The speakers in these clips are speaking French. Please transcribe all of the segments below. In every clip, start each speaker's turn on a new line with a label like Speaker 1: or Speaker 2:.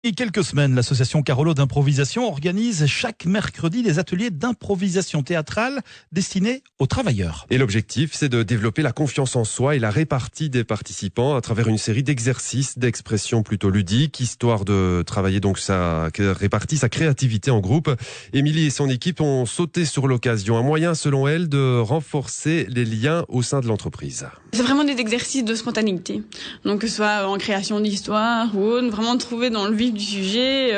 Speaker 1: Et quelques semaines, l'association Carolo d'improvisation organise chaque mercredi des ateliers d'improvisation théâtrale destinés aux travailleurs.
Speaker 2: Et l'objectif, c'est de développer la confiance en soi et la répartie des participants à travers une série d'exercices, d'expressions plutôt ludiques, histoire de travailler donc sa créativité en groupe. Émilie et son équipe ont sauté sur l'occasion, un moyen selon elle de renforcer les liens au sein de l'entreprise.
Speaker 3: C'est vraiment des exercices de spontanéité, donc que ce soit en création d'histoire ou autre, vraiment trouver dans le vif du sujet,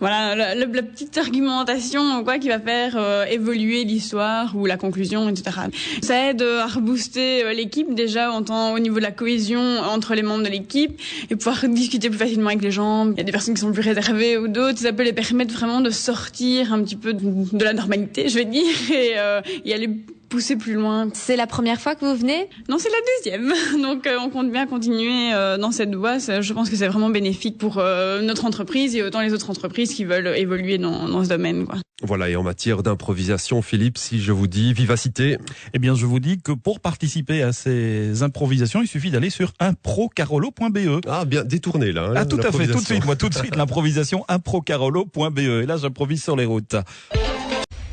Speaker 3: voilà, la petite argumentation quoi qui va faire évoluer l'histoire ou la conclusion, etc. Ça aide à rebooster l'équipe déjà au niveau de la cohésion entre les membres de l'équipe et pouvoir discuter plus facilement avec les gens. Il y a des personnes qui sont plus réservées ou d'autres, ça peut les permettre vraiment de sortir un petit peu de la normalité, je vais dire, et aller pousser plus loin.
Speaker 4: C'est la première fois que vous venez ?
Speaker 3: Non, c'est la deuxième. Donc on compte bien continuer dans cette voie. Je pense que c'est vraiment bénéfique pour notre entreprise et autant les autres entreprises qui veulent évoluer dans ce domaine, quoi.
Speaker 2: Voilà, et en matière d'improvisation, Philippe, si je vous dis vivacité.
Speaker 1: Eh bien, je vous dis que pour participer à ces improvisations, il suffit d'aller sur improcarolo.be.
Speaker 2: Ah, bien détourné là.
Speaker 1: Ah, tout à fait, tout de suite, l'improvisation improcarolo.be. Et là, j'improvise sur les routes.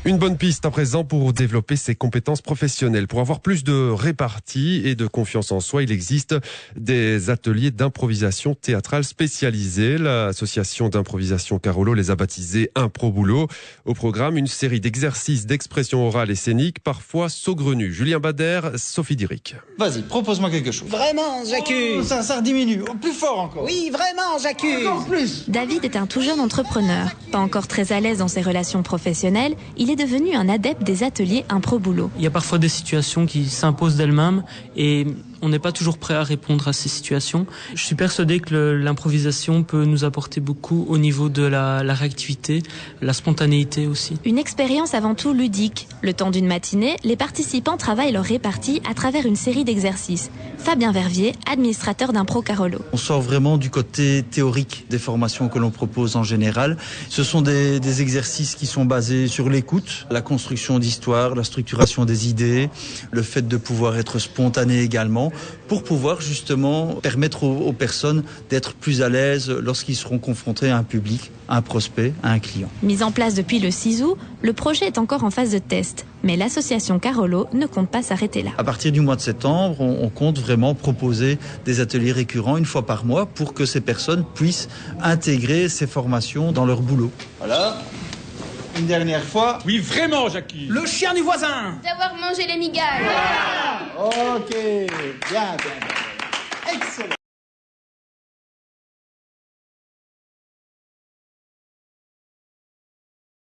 Speaker 2: Une bonne piste à présent pour développer ses compétences professionnelles. Pour avoir plus de répartie et de confiance en soi, il existe des ateliers d'improvisation théâtrale spécialisés. L'association d'improvisation Carolo les a baptisés Impro Boulot. Au programme, une série d'exercices d'expression orale et scénique, parfois saugrenus. Julien Bader, Sophie Diric.
Speaker 5: Vas-y, propose-moi quelque chose.
Speaker 6: Vraiment, j'accuse.
Speaker 5: Ça diminue. Plus fort encore.
Speaker 6: Oui, vraiment, j'accuse.
Speaker 5: Encore plus.
Speaker 4: David est un tout jeune entrepreneur. Pas encore très à l'aise dans ses relations professionnelles, il est devenu un adepte des ateliers Impro Boulot.
Speaker 7: Il y a parfois des situations qui s'imposent d'elles-mêmes et on n'est pas toujours prêt à répondre à ces situations. Je suis persuadé que l'improvisation peut nous apporter beaucoup au niveau de la réactivité, la spontanéité aussi.
Speaker 4: Une expérience avant tout ludique. Le temps d'une matinée, les participants travaillent leur répartie à travers une série d'exercices. Fabien Vervier, administrateur d'Impro Carolo.
Speaker 5: On sort vraiment du côté théorique des formations que l'on propose en général. Ce sont des exercices qui sont basés sur l'écoute, la construction d'histoires, la structuration des idées, le fait de pouvoir être spontané également, pour pouvoir justement permettre aux personnes d'être plus à l'aise lorsqu'ils seront confrontés à un public, à un prospect, à un client.
Speaker 4: Mis en place depuis le 6 août, le projet est encore en phase de test. Mais l'association Carolo ne compte pas s'arrêter là.
Speaker 5: À partir du mois de septembre, on compte vraiment proposer des ateliers récurrents une fois par mois pour que ces personnes puissent intégrer ces formations dans leur boulot. Voilà. Une dernière fois.
Speaker 8: Oui, vraiment, j'accuse.
Speaker 6: Le chien du voisin.
Speaker 9: D'avoir mangé les migailles.
Speaker 5: Ok, bien. Excellent.